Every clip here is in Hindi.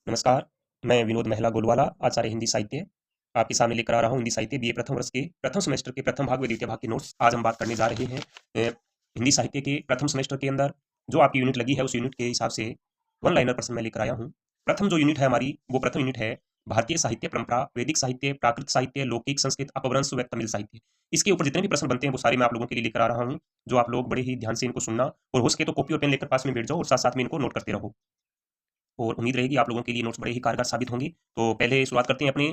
नमस्कार, मैं विनोद महिला गोलवाला, आचार्य हिंदी साहित्य, आपके सामने लेकर आ रहा हूँ हिंदी साहित्य बीए प्रथम वर्ष के प्रथम सेमेस्टर के प्रथम भाग व द्वितीय भाग के नोट्स। आज हम बात करने जा रहे हैं हिंदी साहित्य के प्रथम सेमेस्टर के अंदर जो आपकी यूनिट लगी है उस यूनिट के हिसाब से वन लाइनर प्रश्न मैं लेकर आया हूँ। प्रथम जो यूनिट है हमारी वो प्रथम यूनिट है भारतीय साहित्य परंपरा, वैदिक साहित्य, प्राकृत साहित्य, लौकिक, संस्कृत, अपभ्रंश व तमिल साहित्य। इसके ऊपर जितने भी प्रश्न बनते हैं वो सारे मैं आप लोगों के लिए लेकर आ रहा हूँ, जो आप लोग बड़े ही ध्यान से इनको सुनना और हो सके तो कॉपी और पेन लेकर पास में बैठ जाओ और साथ साथ में इनको नोट करते रहो। और उम्मीद रहेगी आप लोगों के लिए नोट्स बड़े ही कारगर साबित होंगे। तो पहले शुरुआत करते हैं अपने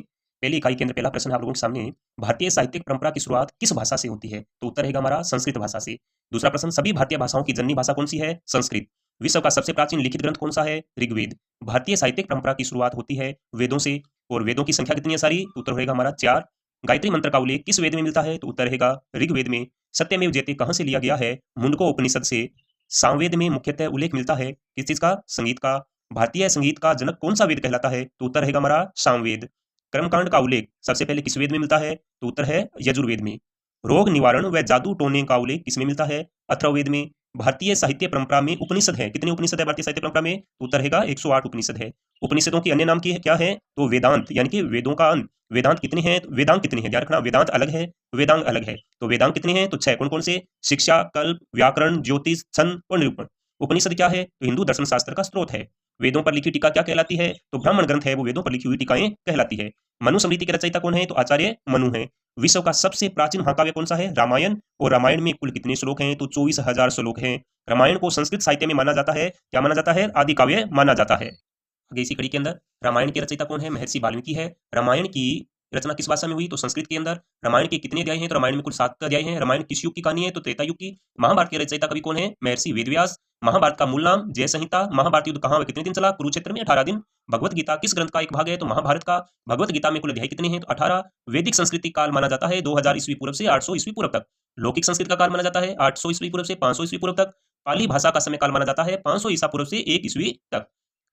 पहली इकाई के अंदर। पहला प्रश्न है आप लोगों के सामने, भारतीय साहित्यिक परंपरा की शुरुआत किस भाषा से होती है? तो उत्तर रहेगा हमारा संस्कृत भाषा से। दूसरा प्रश्न, सभी भारतीय भाषाओं की जननी भाषा कौन सी है? संस्कृत। विश्व का सबसे प्राचीन लिखित ग्रंथ कौन सा है? ऋग्वेद। भारतीय साहित्यिक परंपरा की शुरुआत होती है वेदों से, और वेदों की संख्या कितनी है सारी? तो उत्तर रहेगा हमारा 4। गायत्री मंत्र का उल्लेख किस वेद में मिलता है? तो उत्तर रहेगा ऋग्वेद में। सत्यमेव जयते कहां से लिया गया है? मुंडको उपनिषद से। सामवेद में मुख्यतः उल्लेख मिलता है किस चीज का? संगीत का। भारतीय संगीत का जनक कौन सा वेद कहलाता है? तो उत्तर रहेगा हमारा सामवेद। कर्मकांड का उल्लेख सबसे पहले किस वेद में मिलता है? तो उत्तर है यजुर्वेद में। रोग निवारण व जादू टोने का उल्लेख किसमें मिलता है? अथर्ववेद में। भारतीय साहित्य परंपरा में उपनिषद है, कितने उपनिषद है भारतीय साहित्य परंपरा में? तो उत्तर रहेगा 108 उपनिषद है। उपनिषदों की अन्य नाम की है क्या है? तो वेदांत, यानी कि वेदों का अंत। वेदांत कितने हैं? वेदांत कितने हैं ध्यान रखना, वेदांत अलग है, वेदांग अलग है। तो वेदांत कितने हैं? तो 6। कौन कौन से? शिक्षा, कल्प, व्याकरण, ज्योतिष, छंद और निरूपण। उपनिषद क्या है? तो हिंदू दर्शन शास्त्र का स्रोत है। वेदों पर लिखी टीका क्या कहलाती है? तो ब्राह्मण ग्रंथ है, वो वेदों पर लिखी हुई टीकाएं कहलाती है। मनुस्मृति के रचयिता कौन है? तो आचार्य मनु है। विश्व का सबसे प्राचीन महाकाव्य कौन सा है? रामायण। और रामायण में कुल कितने श्लोक हैं? तो 24,000 श्लोक हैं। रामायण को संस्कृत साहित्य में माना जाता है, क्या माना जाता है? आदि काव्य माना जाता है। आगे इसी कड़ी के अंदर रामायण के रचयिता कौन है? महर्षि वाल्मीकि है। रामायण की रचना किस भाषा में हुई? तो संस्कृत के अंदर। रामायण के कितने अध्याय हैं? तो रामायण में कुल 7 अध्याय हैं। रामायण किस युग की कहानी है? तो त्रेता युग की। महाभारत के रचयिता कवि कौन है? महर्षि वेदव्यास। महाभारत का मूल नाम जय संहिता। महाभारत युद्ध कहां व कितने दिन चला? कुरुक्षेत्र में 18 दिन। भगवत गीता किस ग्रंथ का एक भाग है? तो महाभारत का। भगवत गीता में कुल अध्याय कितने हैं? तो 18। वैदिक संस्कृति काल माना जाता है 2000 ईस्वी पूर्व से 800 ईस्वी पूर्व तक। लौकिक संस्कृत का काल माना जाता है 800 ईस्वी पूर्व से 500 ईस्वी पूर्व तक। पाली भाषा का समय काल माना जाता है 500 ईसा पूर्व से 1 ईस्वी तक।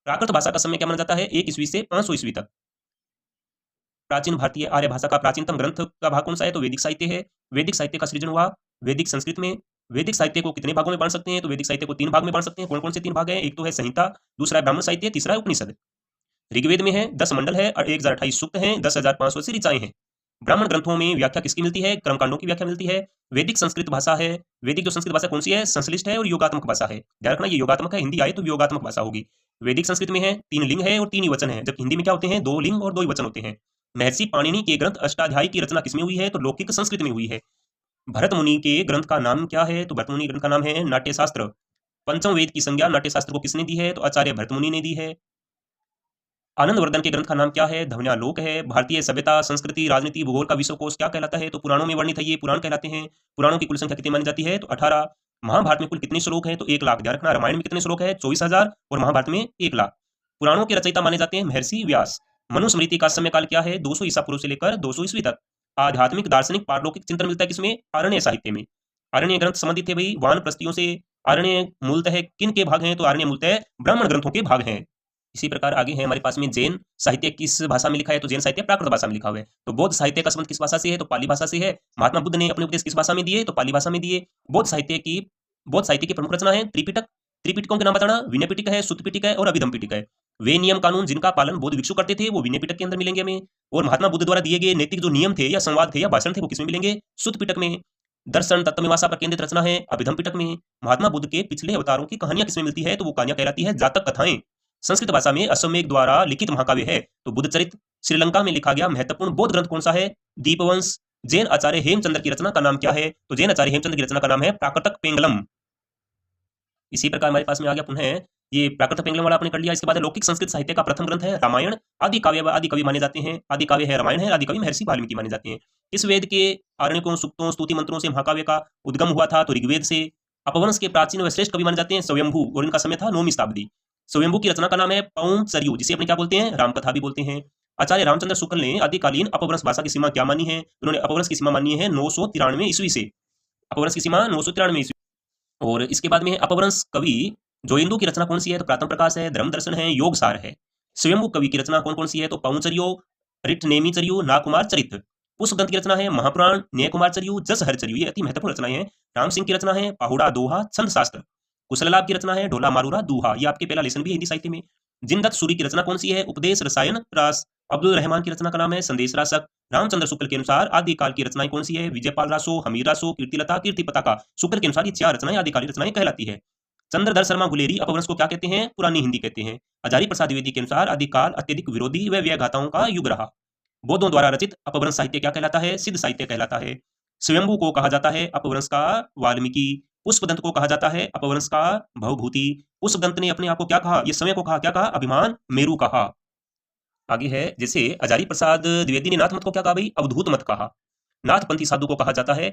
प्राकृत भाषा का समय क्या माना जाता है? 1 ईस्वी से 500 ईस्वी तक। प्राचीन भारतीय आर्य भाषा का प्राचीनतम ग्रंथ का भाग कौन सा है? तो वैदिक साहित्य है। वैदिक साहित्य का सृजन हुआ वैदिक संस्कृत में। वैदिक साहित्य को कितने भागों में बांट सकते हैं? तो वैदिक साहित्य को 3 भाग में बांट सकते हैं। कौन कौन से 3 भाग हैं? एक तो है संहिता, दूसरा है ब्राह्मण साहित्य, तीसरा है उपनिषद। ऋग्वेद में है 10 मंडल है और 1028 सूक्त हैं, 10,500 से ऋचाएं हैं। ब्राह्मण ग्रंथों में व्याख्या किसकी मिलती है? कर्मकांडों की व्याख्या मिलती है। वैदिक संस्कृत भाषा है। वैदिक जो संस्कृत भाषा कौन सी है? संश्लिष्ट है और योगात्मक भाषा है। ध्यान रखना, ये योगात्मक है, हिंदी आए तो योगात्मक भाषा होगी। वैदिक संस्कृत में है 3 लिंग है और 3 ही वचन है, जबकि हिंदी में क्या होते हैं? 2 लिंग और 2 ही वचन होते हैं। महर्षि पाणिनि के ग्रंथ अष्टाध्यायी की रचना किसमें हुई है? तो लौकिक संस्कृत में हुई है। भरत मुनि के ग्रंथ का नाम क्या है? तो भरत मुनि ग्रंथ का नाम है नाट्यशास्त्र। पंचम वेद की संज्ञा नाट्यशास्त्र को किसने दी है? तो आचार्य भरत मुनि ने दी है। आनंदवर्धन के ग्रंथ का नाम क्या है? ध्वन्यालोक है। भारतीय सभ्यता, संस्कृति, राजनीति, भूगोल का विश्वकोश क्या कहलाता है? तो पुराणों में वर्णित है, ये पुराण कहलाते हैं। पुराणों की कुल संख्या कितनी मानी जाती है? तो 18। महाभारत में कुल कितने श्लोक हैं? तो 1 लाख। ध्यान रखना, रामायण में कितने श्लोक है? 24,000 और महाभारत में 1 लाख। पुराणों के रचयिता माने जाते हैं महर्षि व्यास। मनुस्मृति का समय काल क्या है? 200 ईसा पूर्व से लेकर 200 ईस्वी तक। आध्यात्मिक, दार्शनिक, पारलौकिक चिंतन मिलता है किसमें? आरण्य साहित्य में। आरण्य ग्रंथ संबंधित है भाई वानप्रस्थियों से। आरण्य मूलतः किन के भाग हैं? तो आरण्य मूलतः ब्राह्मण ग्रंथों के भाग हैं। इसी प्रकार आगे है हमारे पास में जैन साहित्य किस भाषा में लिखा है? तो जैन साहित्य प्राकृत भाषा में लिखा हुआ है। तो बौद्ध साहित्य का संबंध किस भाषा से है? तो पाली भाषा से है। महात्मा बुद्ध ने अपने उपदेश किस भाषा में दिए? तो पाली भाषा में दिए। बौद्ध साहित्य की प्रमुख रचना है त्रिपिटक। त्रिपिटकों के नाम बताना, विनय पिटक है, सुत्त पिटक है और अभिधम पिटक है। वे नियम कानून जिनका पालन बौद्ध भिक्षु करते थे वो विनय पिटक के अंदर मिलेंगे हमें। और महात्मा बुद्ध द्वारा दिए गए नैतिक जो नियम थे या संवाद थे या भाषण थे वो किसमें मिलेंगे? सुत्त पिटक में। दर्शन तत्वमीमांसा पर केंद्रित रचना है अभिधम पिटक में। महात्मा बुद्ध के पिछले अवतारों की कहानियां किसमें मिलती है? तो वो कहानियां कहलाती है जातक कथाएं। संस्कृत भाषा में अश्वमेघ द्वारा लिखित महाकाव्य है तो बुद्ध चरित्र। श्रीलंका में लिखा गया महत्वपूर्ण बौद्ध ग्रंथ कौन सा है? दीपवंश। जैन आचार्य हेमचंद्र की रचना का नाम क्या है? तो जैन आचार्य हेमचंद्र की रचना का नाम है प्राकृतक पेंगलम। इसी प्रकार हमारे पास में आ गया पुनः ये प्राकृत पेंगलम वाला आपने कर लिया। इसके बाद लौकिक संस्कृत साहित्य का प्रथम ग्रंथ है रामायण। आदि काव्य व आदि कवि माने जाते हैं। आदि काव्य है रामायण है, आदि कवि महर्षि वाल्मीकि माने जाते हैं। इस वेद के आरण्यकों, सूक्तों, स्तुति मंत्रों से महाकाव्य का उद्गम हुआ था तो ऋग्वेद से। अपभ्रंश के प्राचीन व श्रेष्ठ कवि माने जाते हैं स्वयंभू और इनका समय था 9वीं शताब्दी। स्वयंभू की रचना का नाम है पौंसर्यु, जिसे अपने क्या बोलते हैं? रामकथा भी बोलते हैं। आचार्य रामचंद्र शुक्ल ने आदिकालीन अपभ्रंश भाषा की सीमा क्या मानी है? उन्होंने अपभ्रंश की सीमा मानी है 993 ईस्वी से। अपभ्रंश की सीमा 993 ईस्वी। और इसके बाद में अपभ्रंश कवि जोइंदू की रचना कौन सी है? तो प्रातम प्रकाश है, धर्म दर्शन है, योग सार है। स्वयंभू कवि की रचना कौन कौन सी है? तो पौंचर्यो, रिटनेमीचर्यु, नाकुमार चरित्र। पुष्प ग्रंथ की रचना है महापुराण, न्यायकुमार चर्यु, जस हरचर्यु, ये अति महत्वपूर्ण रचनाएं हैं। राम सिंह की रचना है पाहुड़ा दोहा छंद शास्त्र। कुशल लाभ की रचना है ढोला मारूरा दूहा, ये आपके पहला लेसन भी है हिंदी साहित्य में। जिनदत्त सूरी की रचना कौन सी है? उपदेश रसायन रास। अब्दुल रहमान की रचना का नाम है संदेश रासक। रामचंद्र शुक्ल के अनुसार आदिकाल की रचनाएं कौन सी है? विजयपाल रासो, हमीर रासो, कीर्तिलता, कीर्ति पताका। शुक्ल के अनुसार ये 4 रचनाएं आदिकालीन रचनाएं कहलाती है। चंद्रधर शर्मा गुलेरी अपभ्रंश को क्या कहते हैं? पुरानी हिंदी कहते हैं। हजारी प्रसाद द्विवेदी के अनुसार आदिकाल अत्यधिक विरोधी व व्ययगाथाओं का युग रहा। बौद्धों द्वारा रचित अपभ्रंश साहित्य क्या कहलाता है? सिद्ध साहित्य कहलाता है। स्वयंभू को कहा जाता है अपभ्रंश का वाल्मीकि। पुष्पदंत को कहा जाता है अपभ्रंश का भवभूति। पुष्पदंत ने अपने आप को क्या कहा? ये समय को कहा, क्या कहा? अभिमान मेरु कहा। आगे है, जैसे हजारी प्रसाद द्विवेदी ने नाथ मत को क्या कहा भाई? अवधूत मत कहा। नाथपंथी साधु को कहा जाता है,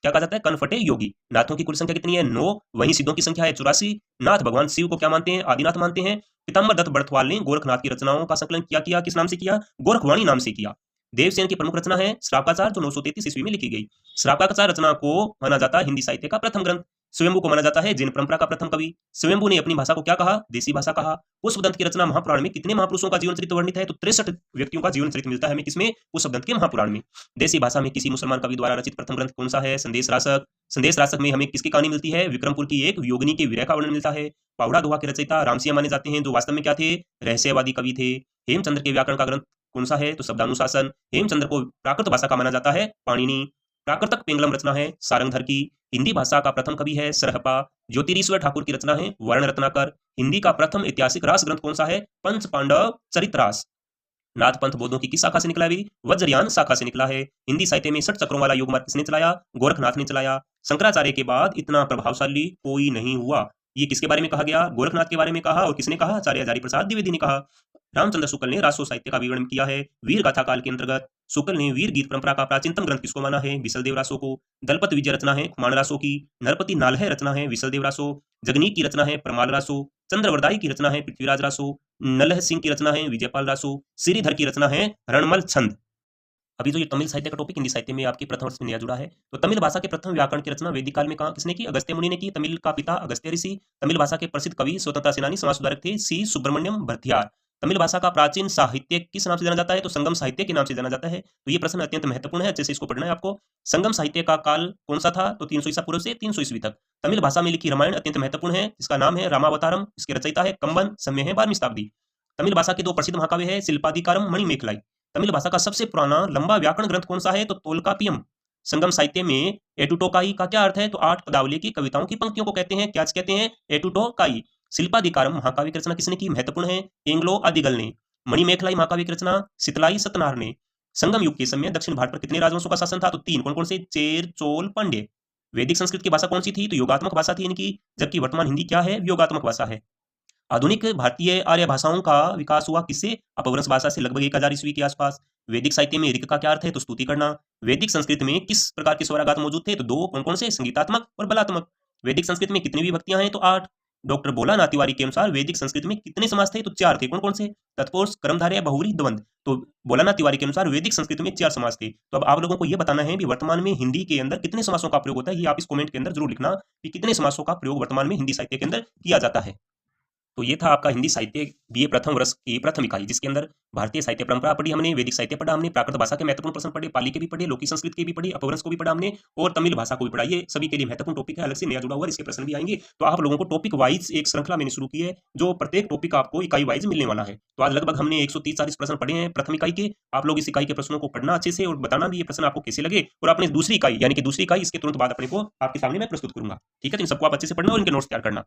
क्या कहा जाता है? कनफटे योगी। नाथों की कुल संख्या कितनी है? 9। वहीं सिद्धों की संख्या है 84। नाथ भगवान शिव को क्या मानते हैं? आदिनाथ मानते हैं। पीताम्बर दत्त बड़थवाल ने गोरखनाथ की रचनाओं का संकलन किया किस नाम से किया? गोरखवाणी नाम से किया। देवसेन की प्रमुख रचना है श्रावकाचार, जो 933 ईस्वी में लिखी गई। श्रावकाचार रचना को माना जाता है हिंदी साहित्य का प्रथम ग्रंथ। स्वयंभू को माना जाता है जैन परंपरा का प्रथम कवि। स्वयंभू ने अपनी भाषा को क्या कहा? देसी भाषा कहा। पुष्पदंत की रचना महापुराण में कितने महापुरुषों का जीवन चरित्र वर्णित है? तो 63 व्यक्तियों का जीवन चरित्र मिलता है हमें किसमें? पुष्पदंत के महापुराण में। देसी भाषा में किसी मुसलमान कवि द्वारा रचित प्रथम ग्रंथ कौन सा है? संदेश रासक। संदेश रासक में हमें किसकी कहानी मिलती है? विक्रमपुर की एक वियोगिनी के विरह का वर्णन मिलता है। पावड़ा दोहा के रचयिता रामसिंह माने जाते हैं, जो वास्तव में क्या थे? रहस्यवादी कवि थे। हेमचंद्र के व्याकरण का ग्रंथ कौन सा है? तो शब्दानुशासन। हेमचंद्र को प्राकृत भाषा का माना जाता है पाणिनि। प्राकृतक पेंगलम रचना है सारंगधर की। हिंदी भाषा का प्रथम कवि है सरहपा। ज्योतिरीश्वर ठाकुर की रचना है वर्ण रत्नाकर। हिंदी का प्रथम ऐतिहासिक रास ग्रंथ कौन सा है? पंच पांडव चरितरास। नाथ पंथ बौद्धों की किस शाखा से निकला भी? वज्रयान शाखा से निकला है। हिंदी साहित्य में 6 चक्रों वाला योग मार्ग किसने चलाया? गोरखनाथ ने चलाया। शंकराचार्य के बाद इतना प्रभावशाली कोई नहीं हुआ। ये किसके बारे में कहा गया? गोरखनाथ के बारे में कहा। और किसने कहा? आचार्य हजारी प्रसाद द्विवेदी ने कहा। रामचंद्र शुक्ल ने रासो साहित्य का विवरण किया है वीर गाथा काल के अंतर्गत। शुक्ल ने वीर गीत परंपरा का प्राचीनतम ग्रंथ किसको माना है? विशलदेव रासो को। दलपत विजय रचना है खुमान रासो की। नरपति नालह रचना है विशलदेव रासो। जगनीक की रचना है परमाल रासो। चंद्रवरदाई की रचना है पृथ्वीराज रासो। नलह सिंह की रचना है विजयपाल रासो। श्रीधर की रचना है रणमल छंद। अभी जो ये तमिल साहित्य का टॉपिक हिंदी साहित्य में आपके प्रथम वर्ष में नया जुड़ा है, तो तमिल भाषा के प्रथम व्याकरण की रचना वैदिक काल में कहा किसने की? अगस्त्य मुनि ने की। तमिल का पिता अगस्त्य ऋषि। तमिल भाषा के प्रसिद्ध कवि स्वतंत्रता सेनानी समाज सुधारक थे सी सुब्रमण्यम भरतियार। तमिल भाषा का प्राचीन साहित्य किस नाम से जाना जाता है? तो संगम साहित्य के नाम से जाना जाता है। तो ये प्रश्न अत्यंत महत्वपूर्ण है, अच्छे से इसको पढ़ना है आपको। संगम साहित्य का काल कौन सा था? तो 300 ईसा पूर्व से 300 ईस्वी तक। तमिल भाषा में लिखी रामायण अत्यंत महत्वपूर्ण है, जिसका नाम है रामावतारम। इसके रचयिता है कंबन, समय है 12वीं शताब्दी। तमिल भाषा के 2 प्रसिद्ध महाकाव्य है शिल्पादिकारम, मणिमेखलाई। तमिल भाषा का सबसे पुराना लंबा व्याकरण ग्रंथ कौन सा है? तो तोलकापियम। संगम साहित्य में एटुटोकाई का क्या अर्थ है? तो 8 पदावली की कविताओं की पंक्तियों को कहते हैं। क्या कहते हैं? एटुटोकाई। शिल्पादिकारम महाकाव्य की रचना किसने की? महत्वपूर्ण है एंग्लो आदिगल ने। मणिमेखलाई महाकाव्य की रचना सितलाई सतनार ने। संगम युग के समय दक्षिण भारत पर कितने राजवंशों का शासन था? तो 3। कौन कौन से? चेर, चोल, पांड्य। वैदिक संस्कृत की भाषा कौन सी थी? तो योगात्मक भाषा थी इनकी, जबकि वर्तमान हिंदी क्या है? योगात्मक भाषा है। आधुनिक भारतीय आर्य भाषाओं का विकास हुआ किससे? अपभ्रंश भाषा से लगभग 1000 ईस्वी के आसपास। वैदिक साहित्य में ऋक का क्या अर्थ है? तो स्तुति करना। वैदिक संस्कृत में किस प्रकार के स्वराघात मौजूद थे? तो 2। कौन कौन से? संगीतात्मक और बलात्मक। वैदिक संस्कृत में कितनी विभक्तियां हैं? तो 8। डॉक्टर भोलानाथ तिवारी के अनुसार वैदिक संस्कृत में कितने समास थे? तो 4 थे। कौन कौन से? तत्पुरुष, कर्मधारय, बहुव्रीहि, द्वंद्व। तो भोलानाथ तिवारी के अनुसार वैदिक संस्कृत में 4 समास थे। तो अब आप लोगों को यह बताना है कि वर्तमान में हिंदी के अंदर कितने समासों का प्रयोग होता है। ये आप इस कमेंट के अंदर जरूर लिखना कि कितने समासों का प्रयोग वर्तमान में हिंदी साहित्य के अंदर किया जाता है। तो ये था आपका हिंदी साहित्य बीए प्रथम वर्ष की प्रथम इकाई, जिसके अंदर भारतीय साहित्य परंपरा पढ़ी हमने, वैदिक साहित्य पढ़ा हमने, प्राकृत भाषा के महत्वपूर्ण प्रश्न पढ़े, पाली के भी पढ़े, लौकिक संस्कृत के भी पढ़े, अपभ्रंश को भी पढ़ा हमने और तमिल भाषा को भी पढ़ा। ये सभी के लिए महत्वपूर्ण टॉपिक है, अलग से नया जुड़ा हुआ है, इसके प्रश्न भी आएंगे। तो आप लोगों को टॉपिक वाइज एक श्रृंखला मैंने शुरू की है, जो प्रत्येक टॉपिक आपको इकाई वाइज मिलने वाला है। तो आज लगभग हमने 130-40 प्रश्न पढ़े हैं प्रथम इकाई के। आप लोग इस इकाई के प्रश्नों को पढ़ना अच्छे से और बताना भी ये प्रश्न आपको कैसे लगे। और अपने दूसरी इकाई यानी कि दूसरी इकाई इसके तुरंत बाद अपने को आपके सामने मैं प्रस्तुत करूंगा। ठीक है, तो इन सबको आप अच्छे से पढ़ना और इनके नोट्स तैयार करना।